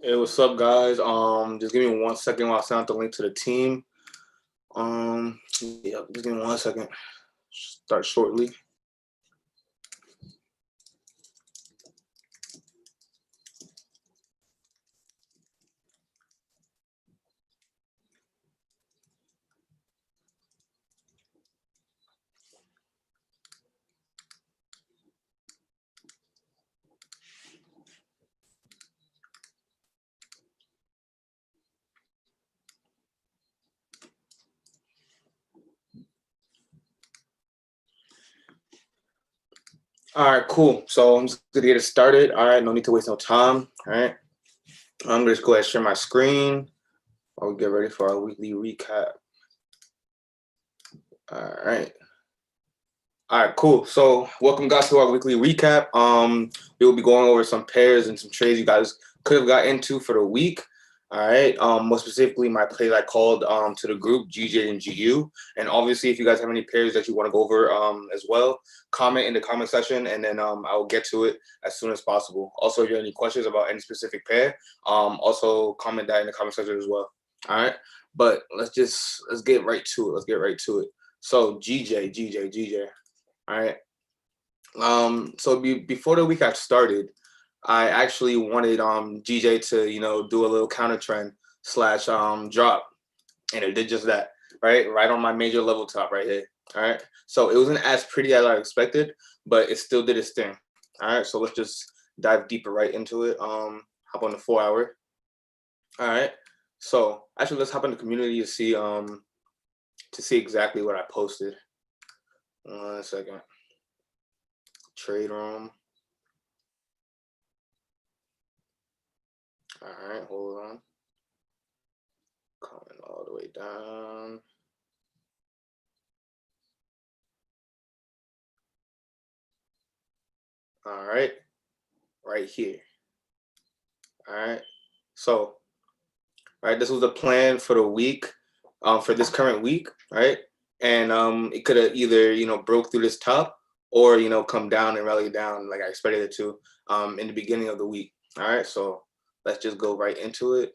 Hey, what's up, guys? Just give me 1 second while I send out the link to the team. Yeah, just give me 1 second. Start shortly. All right, cool. So I'm just gonna get it started. All right, no need to waste no time. All right, I'm gonna just go ahead and share my screen while we get ready for our weekly recap. All right. All right, cool. So welcome guys to our weekly recap. We will be going over some pairs and some trades you guys could have got into for the week. All right. More specifically, my plays I called to the group GJ and GU. And obviously, if you guys have any pairs that you want to go over as well, comment in the comment section, and then I will get to it as soon as possible. Also, if you have any questions about any specific pair, also comment that in the comment section as well. All right. But let's get right to it. Let's get right to it. So GJ. All right. So before the week I started, I actually wanted GJ to do a little counter trend slash drop, and it did just that. Right on my major level top right here. All right. So it wasn't as pretty as I expected, but it still did its thing. All right. So let's just dive deeper right into it. Hop on the 4 hour. All right. So actually, let's hop in the community to see exactly what I posted. 1 second. Trade room. All right, hold on. Coming all the way down. All right here. All right. So, right, this was the plan for the week, for this current week, right? And it could have either broke through this top or come down and rally down like I expected it to in the beginning of the week. All right. So let's just go right into it.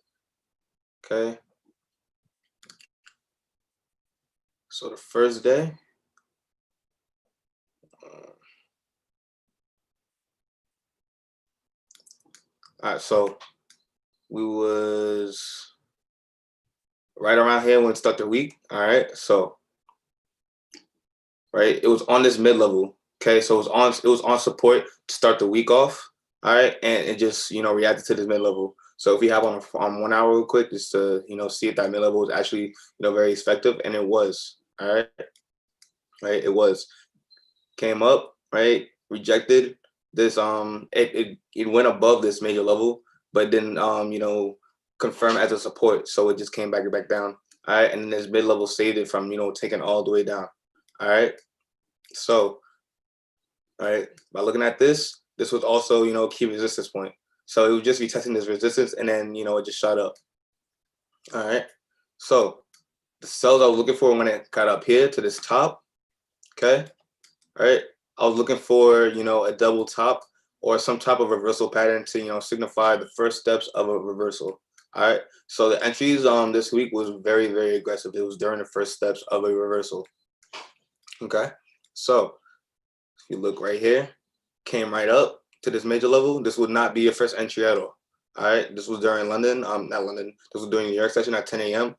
Okay. So the first day. All right. So we was right around here when it started the week. All right. So right, it was on this mid level. Okay, so it was on support to start the week off. All right, and it just reacted to this mid level. So if we have on 1 hour real quick, just to see if that mid level was actually very effective, and it was. All right, it was came up, right, rejected this it went above this major level, but didn't confirm as a support, so it just came back down. All right, and then this mid level saved it from taking all the way down. All right, so right? By looking at this was also, a key resistance point. So it would just be testing this resistance, and then, it just shot up. All right. So the cells I was looking for when it got up here to this top, okay? All right. I was looking for, a double top or some type of reversal pattern to, signify the first steps of a reversal. All right. So the entries this week was very, very aggressive. It was during the first steps of a reversal. Okay. So if you look right here, came right up to this major level. This would not be your first entry at all. All right, this was during London, not London. This was during New York session at 10 a.m.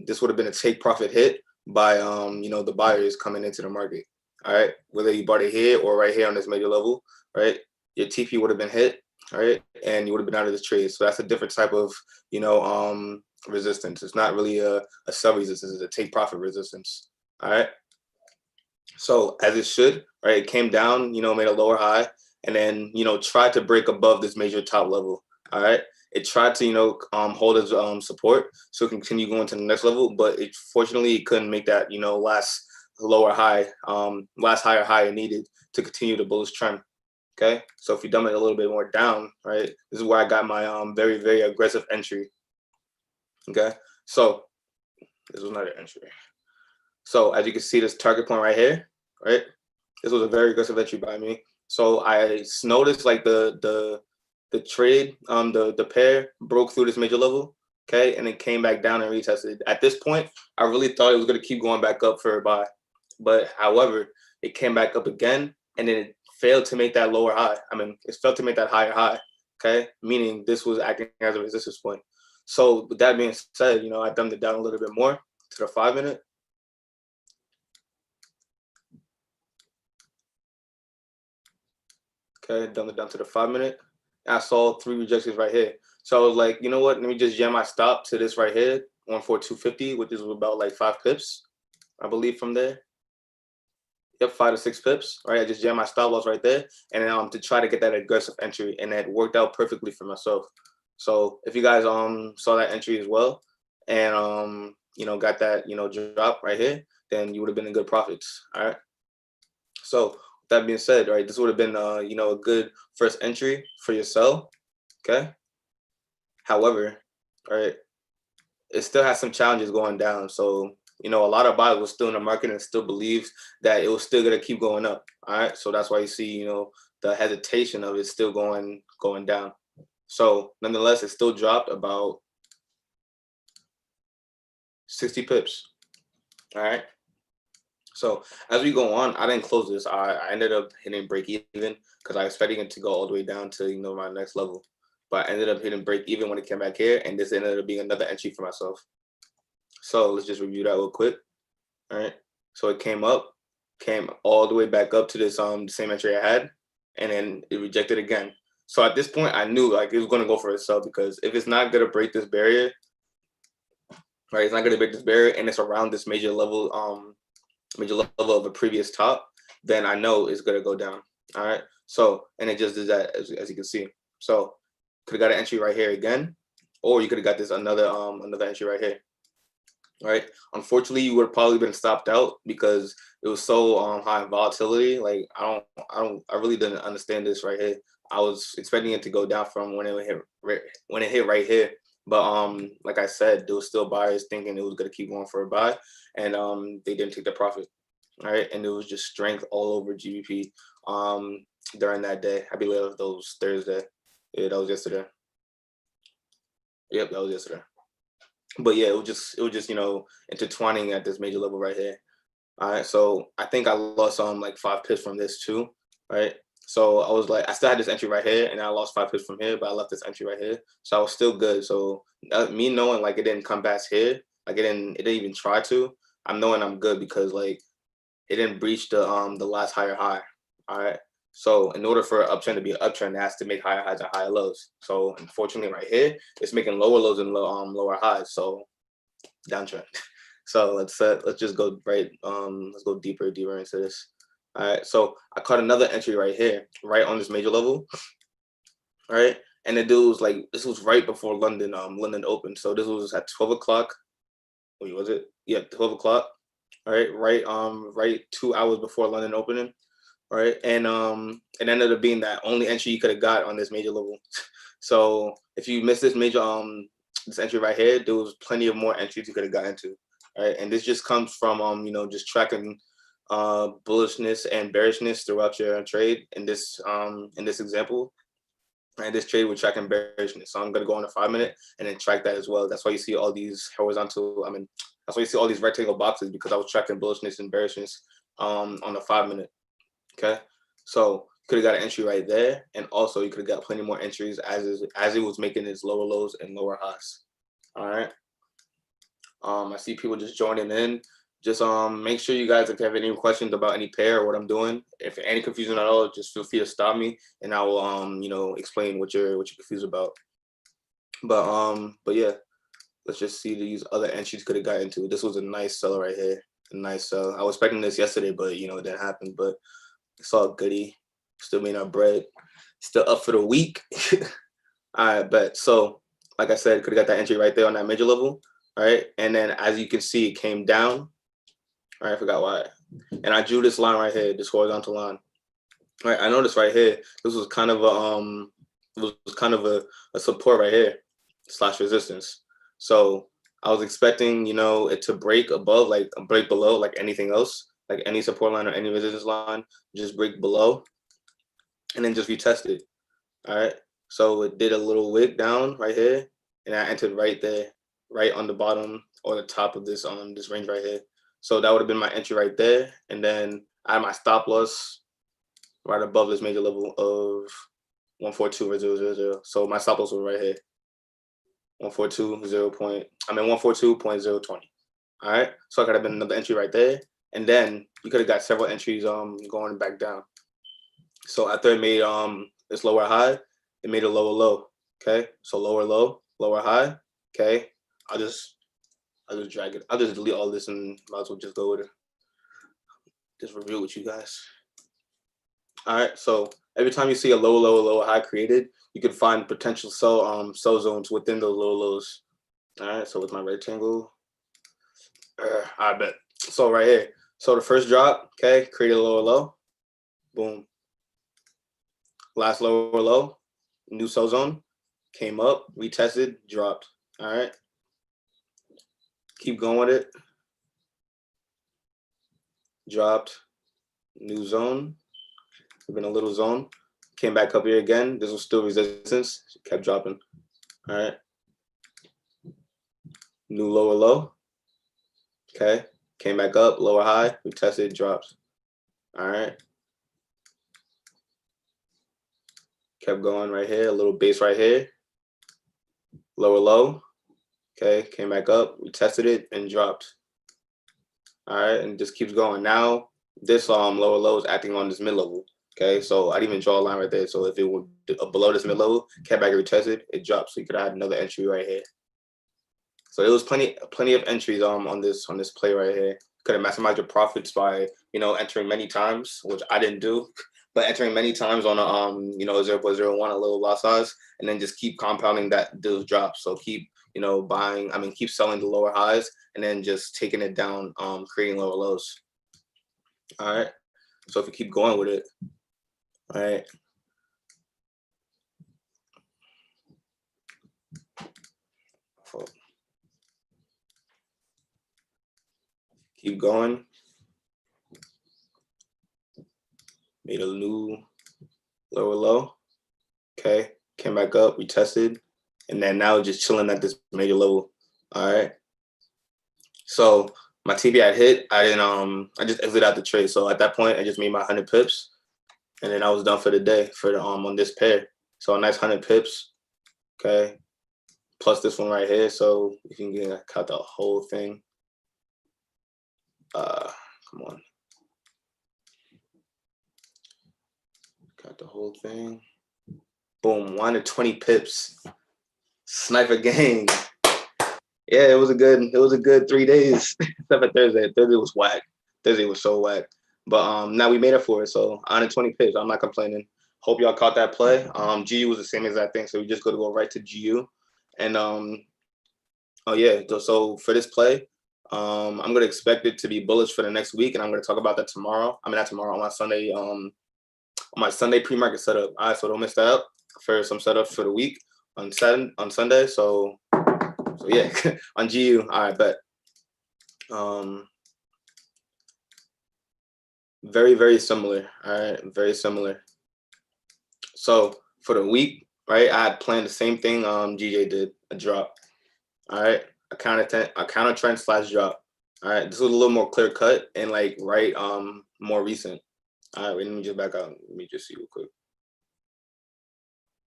This would have been a take profit hit by the buyers coming into the market. All right, whether you bought it here or right here on this major level, right? Your TP would have been hit, all right, and you would have been out of this trade. So that's a different type of resistance. It's not really a sell resistance; it's a take profit resistance. All right. So as it should, right? It came down, made a lower high, and then tried to break above this major top level. All right. It tried to hold its support, so continue going to the next level, but fortunately it couldn't make that last lower high, last higher high it needed to continue the bullish trend. Okay. So if you dumb it a little bit more down, right, this is where I got my very very aggressive entry. Okay. So this was another entry. So as you can see, this target point right here, right? This was a very aggressive entry by me. So I noticed like the the trade, the pair broke through this major level, okay, and it came back down and retested. At this point, I really thought it was gonna keep going back up for a buy, but however, it came back up again, and then it failed to make that lower high. I mean, it failed to make that higher high, okay, meaning this was acting as a resistance point. So with that being said, I dumbed it down a little bit more to the 5-minute. Okay, dumbed it down to the 5-minute. I saw 3 rejections right here. So I was like, you know what? Let me just jam my stop to this right here, 14250, which is about like 5 pips, I believe, from there. Yep, 5 to 6 pips. Right, I just jammed my stop loss right there, and to try to get that aggressive entry, and that worked out perfectly for myself. So if you guys saw that entry as well, and got that drop right here, then you would have been in good profits. All right. So with that being said, right, this would have been a good first entry for your sell. Okay. However, right, it still has some challenges going down. So a lot of buyers were still in the market and still believes that it was still gonna keep going up. All right. So that's why you see the hesitation of it still going down. So nonetheless, it still dropped about 60 pips. All right. So as we go on, I didn't close this. I ended up hitting break even because I was expecting it to go all the way down to my next level. But I ended up hitting break even when it came back here, and this ended up being another entry for myself. So let's just review that real quick. All right. So it came all the way back up to this same entry I had, and then it rejected again. So at this point, I knew like it was going to go for a sell, because if it's not going to break this barrier, right, it's not going to break this barrier, and it's around this major level of a previous top, then I know it's going to go down. All right. So, and it just did that, as you can see. So could have got an entry right here again, or you could have got this another entry right here. Right. Unfortunately, you would have probably been stopped out because it was so high in volatility. Like I really didn't understand this right here. I was expecting it to go down from when it hit right here. But like I said, there was still buyers thinking it was gonna keep going for a buy, and they didn't take the profit. All right, and it was just strength all over GBP during that day. I believe that was Thursday. Yeah, that was yesterday. Yep, that was yesterday. But yeah, it was just intertwining at this major level right here. All right, so I think I lost like 5 pips from this too, right? So I was like, I still had this entry right here, and I lost 5 pips from here, but I left this entry right here, so I was still good. So me knowing like it didn't come back here, like it didn't even try to, I'm knowing I'm good because like it didn't breach the last higher high. All right. So in order for an uptrend to be an uptrend, it has to make higher highs and higher lows. So unfortunately, right here, it's making lower lows and lower highs. So downtrend. So let's just go let's go deeper into this. All right. So I caught another entry right here, right on this major level. All right. And the dude was like, this was right before London opened. So this was at 12 o'clock. Wait, was it? Yeah, 12 o'clock. All right, right 2 hours before London opening. Right, and it ended up being that only entry you could have got on this major level. So if you missed this major this entry right here, there was plenty of more entries you could have got into. Right, and this just comes from just tracking bullishness and bearishness throughout your trade in this example. And this trade, we're tracking bearishness. So I'm gonna go on a 5-minute and then track that as well. That's why you see all these horizontal. That's why you see all these rectangle boxes, because I was tracking bullishness and bearishness on the 5-minute. Okay, so you could have got an entry right there, and also you could have got plenty more entries as it was making its lower lows and lower highs. All right. I see people just joining in. Just make sure you guys, if you have any questions about any pair or what I'm doing, if any confusion at all, just feel free to stop me, and I will explain what you're confused about. But yeah, let's just see these other entries could have got into. This was a nice sell right here. A nice sell. I was expecting this yesterday, but it didn't happen. But it's all goody. Still made our bread. Still up for the week. All right, but so like I said, could have got that entry right there on that major level. All right, and then as you can see, it came down. All right, I forgot why. And I drew this line right here, this horizontal line. All right, I noticed right here, this was kind of a support right here / resistance. So I was expecting, it to break above, like break below, like anything else, like any support line or any resistance line, just break below, and then just retest it. All right. So it did a little wick down right here, and I entered right there, right on the bottom or the top of this range right here. So that would have been my entry right there, and then I had my stop loss right above this major level of 142.000. So my stop loss was right here, 142.020. All right, so I could have been another entry right there, and then you could have got several entries going back down. So after it made this lower high, it made a lower low. Okay, so lower low, lower high. Okay, I'll just drag it. I'll just delete all this and might as well just go with it. Just review with you guys. All right, so every time you see a low, low, low high created, you can find potential sell zones within those low lows. All right, so with my rectangle, I bet. So right here, so the first drop, okay, created a lower low, boom. Last lower low, new sell zone, came up, retested, dropped. All right, keep going with it. Dropped, new zone, been a little zone, came back up here again. This was still resistance, kept dropping. All right, new lower low. Okay, came back up, lower high, retested, drops. All right, kept going right here, a little base right here, lower low. Okay, came back up, retested it, and dropped. All right, and just keeps going. Now this lower low is acting on this mid level. Okay, so I didn't even draw a line right there. So if it were below this mid level, came back and retested, it dropped. So you could have had another entry right here. So it was plenty of entries on this play right here. Could have maximized your profits by entering many times, which I didn't do, but entering many times on a 0.01, a little lot size, and then just keep compounding those drops. So keep buying. I mean, keep selling the lower highs, and then just taking it down, creating lower lows. All right. So if you keep going with it, all right. Keep going. Made a new lower low. Okay. Came back up, retested, and then now just chilling at this major level. All right. So my TB had hit. I didn't I just exited out the trade. So at that point, I just made my 100 pips, and then I was done for the day for the on this pair. So a nice 100 pips. Okay. Plus this one right here. So you can get cut the whole thing. Come on. Got the whole thing. Boom, 120 pips. Sniper gang. Yeah, it was a good 3 days. Except for Thursday. Thursday was whack. Thursday was so whack. But now we made it for it. So 120 pips. I'm not complaining. Hope y'all caught that play. GU was the same exact thing. So we just go right to GU. And oh yeah, so for this play, I'm gonna expect it to be bullish for the next week, and I'm gonna talk about that tomorrow. I mean not tomorrow, on my Sunday pre-market setup. All right, so don't miss that up for some setups for the week on Sunday. So yeah, on GU. All right, bet. Very, very similar. All right, very similar. So for the week, right, I had planned the same thing GJ did, a drop. All right, a counter trend / drop. All right, this was a little more clear cut and like more recent. All right, wait, let me just back out. Let me just see real quick.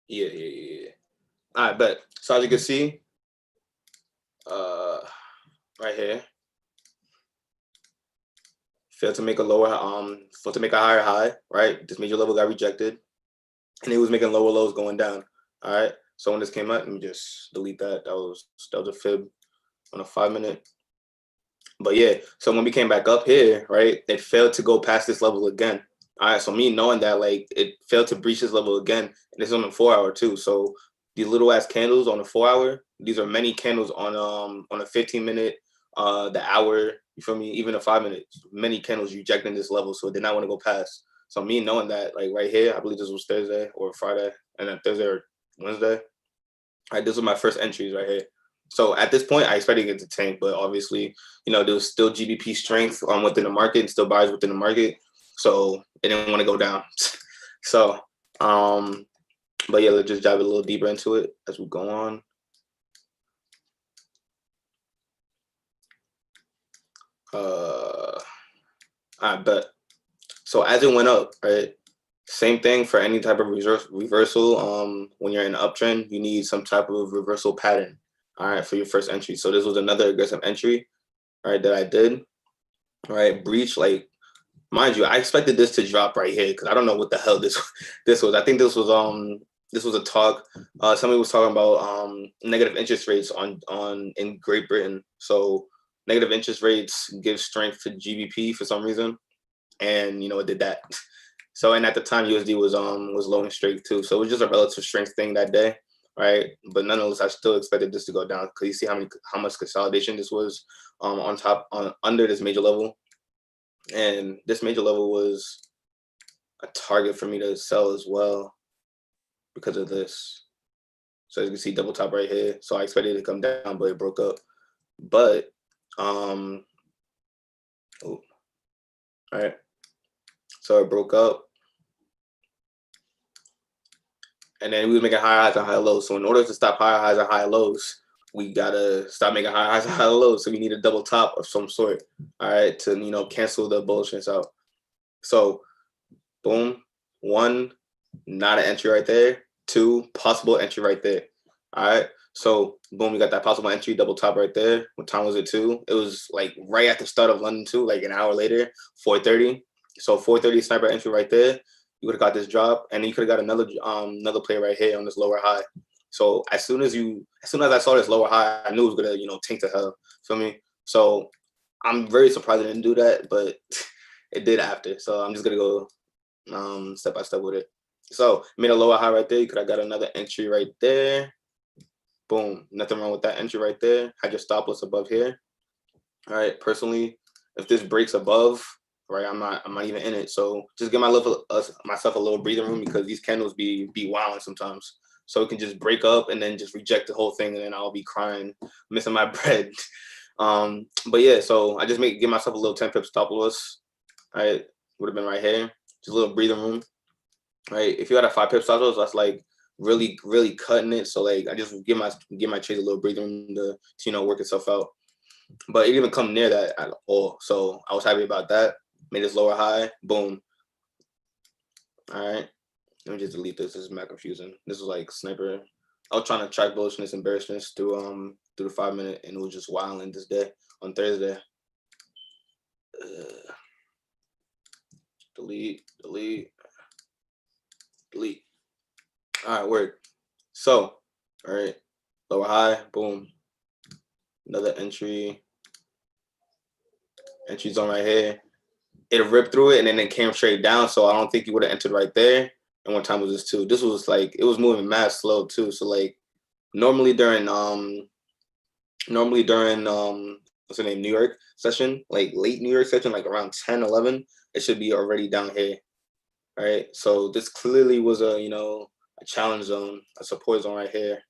Yeah. All right, bet. So as you can see, right here, failed to make a higher high, right? This major level got rejected, and it was making lower lows going down. All right, so when this came out, let me just delete that. That was a fib on a 5-minute. But yeah, so when we came back up here, right, it failed to go past this level again. All right, so me knowing that like it failed to breach this level again, and this is on the 4-hour too. So these little ass candles on the 4-hour, these are many candles on a 15-minute, the hour, you feel me? Even a 5-minute, many candles rejecting this level, so they did not want to go past. So me knowing that, like right here, I believe this was Thursday or Friday, and then Thursday or Wednesday. All right, this was my first entries right here. So at this point, I expected it to tank, but obviously, there was still GBP strength within the market and still buyers within the market. So it didn't want to go down. So But yeah, let's just dive a little deeper into it as we go on. I bet. So as it went up, right? Same thing for any type of reversal. When you're in an uptrend, you need some type of reversal pattern. All right, for your first entry. So this was another aggressive entry, right, that I did. All right, breach. Like, mind you, I expected this to drop right here because I don't know what the hell this this was. I think this was a talk. Somebody was talking about negative interest rates on in Great Britain. So negative interest rates give strength to GBP for some reason, and it did that. So and at the time USD was low and straight too. So it was just a relative strength thing that day, right? But nonetheless, I still expected this to go down because you see how much consolidation this was on top on under this major level, and this major level was a target for me to sell as well because of this. So as you can see, double top right here. So I expected it to come down, but it broke up. But all right. So it broke up. And then we were making higher highs and higher lows. So in order to stop higher highs and higher lows, we gotta stop making higher highs and higher lows. So we need a double top of some sort, all right, to cancel the bullishness out. So boom, one, not an entry right there. Two, possible entry right there. All right. So boom, we got that possible entry, double top right there. What time was it too? It was like right at the start of London too, like an hour later, 4:30. So 4:30 sniper entry right there. You would have got this drop, and then you could have got another play right here on this lower high. So as soon as I saw this lower high, I knew it was gonna tank to hell. Feel me? So I'm very surprised it didn't do that, but it did after. So I'm just gonna go step by step with it. So made a lower high right there. You could have got another entry right there. Boom. Nothing wrong with that entry right there. Had your stop loss above here. All right. Personally, if this breaks above, right, I'm not even in it. So just give myself a little breathing room because these candles be wilding sometimes. So it can just break up and then just reject the whole thing, and then I'll be crying, missing my bread. But yeah, so I just give myself a little 10 pip stop loss. All right, would have been right here. Just a little breathing room. Right. If you had a 5 pip stop loss, that's like really, really cutting it. So like I just give my trades a little breathing room to work itself out. But it didn't even come near that at all. So I was happy about that. Made this lower high. Boom. All right. Let me just delete this. This is mad confusing. This was like sniper. I was trying to track bullishness and bearishness through the 5 minute, and it was just wilding this day on Thursday. Delete. All right, word. So, all right, lower high, boom. Another entry zone right here. It ripped through it and then it came straight down. So I don't think you would have entered right there. And what time was this too? This was like it was moving mad slow too. So like normally during what's the name, New York session, like late New York session, like around 10, 11, it should be already down here. All right. So this clearly was a a challenge zone, a support zone right here.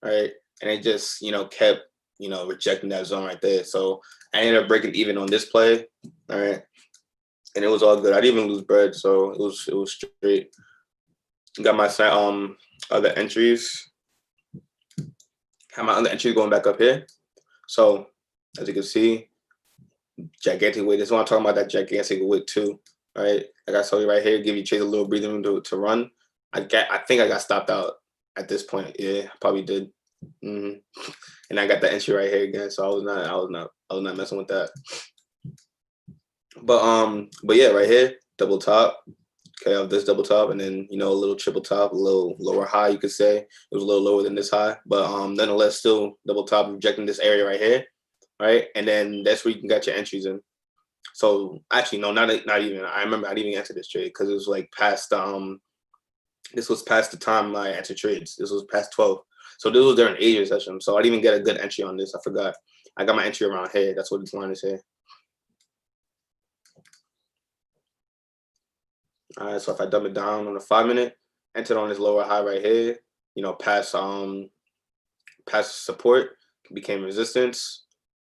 All right. And it just kept rejecting that zone right there. So I ended up breaking even on this play. All right. And it was all good. I didn't even lose bread, so it was straight. Got my other entries. Have my other entries going back up here. So as you can see, gigantic wick. This is what I'm talking about, that gigantic wick too. All right. Like I told you right here, give you Chase a little breathing room to run. I think I got stopped out at this point. Yeah, I probably did. And I got the entry right here again. So I was not messing with that. But yeah, right here, double top. Okay, I have this double top, and then a little triple top, a little lower high, you could say. It was a little lower than this high, but nonetheless, still double top, rejecting this area right here, right? And then that's where you can get your entries in. So actually, no, not even. I remember I didn't even enter this trade because it was like past this was past the time I entered trades. This was past 12. So this was during Asia session. So I didn't even get a good entry on this. I forgot. I got my entry around here. That's what this line is here. All right, so if I dumb it down on the 5 minute, entered on this lower high right here, past support, became resistance.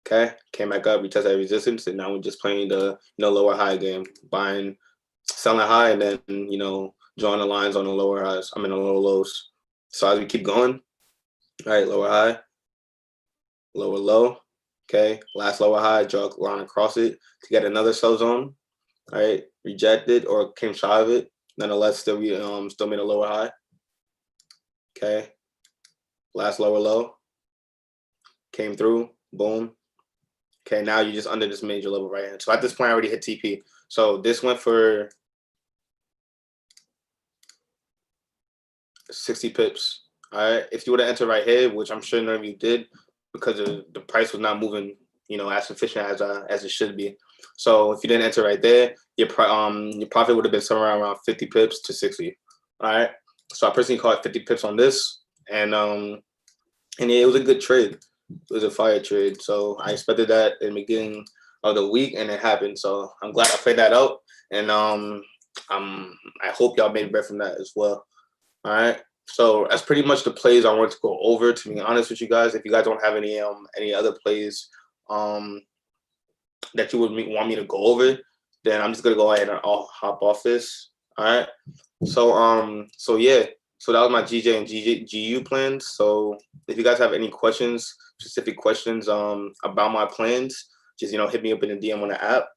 Okay, came back up, retested that resistance, and now we're just playing the lower high game, buying, selling high, and then drawing the lines on the lower highs. I'm in the lower lows. So as we keep going, all right, lower high, lower low. Okay, last lower high, draw a line across it to get another sell zone. All right, rejected or came shy of it. Nonetheless, still made a lower high. Okay, last lower low, came through, boom. Okay, now you're just under this major level right hand. So at this point, I already hit TP. So this went for 60 pips. All right, if you would have entered right here, which I'm sure none of you did, because the price was not moving, as efficient as it should be. So if you didn't enter right there, your profit would have been somewhere around 50 pips to 60. All right. So I personally caught 50 pips on this, and yeah, it was a good trade. It was a fire trade. So I expected that in the beginning of the week, and it happened. So I'm glad I played that out, and I hope y'all made bread from that as well. All right. So that's pretty much the plays I wanted to go over. To be honest with you guys, if you guys don't have any other plays that you would want me to go over, then I'm just gonna go ahead and I'll hop off this. All right. So yeah. So that was my GJ and GU plans. So if you guys have any questions, specific questions about my plans, just hit me up in the DM on the app,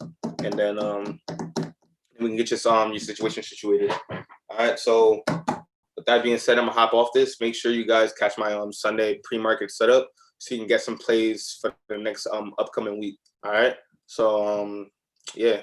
and then we can get your situation situated. All right. So with that being said, I'm gonna hop off this. Make sure you guys catch my Sunday pre-market setup so you can get some plays for the next upcoming week. All right. So yeah.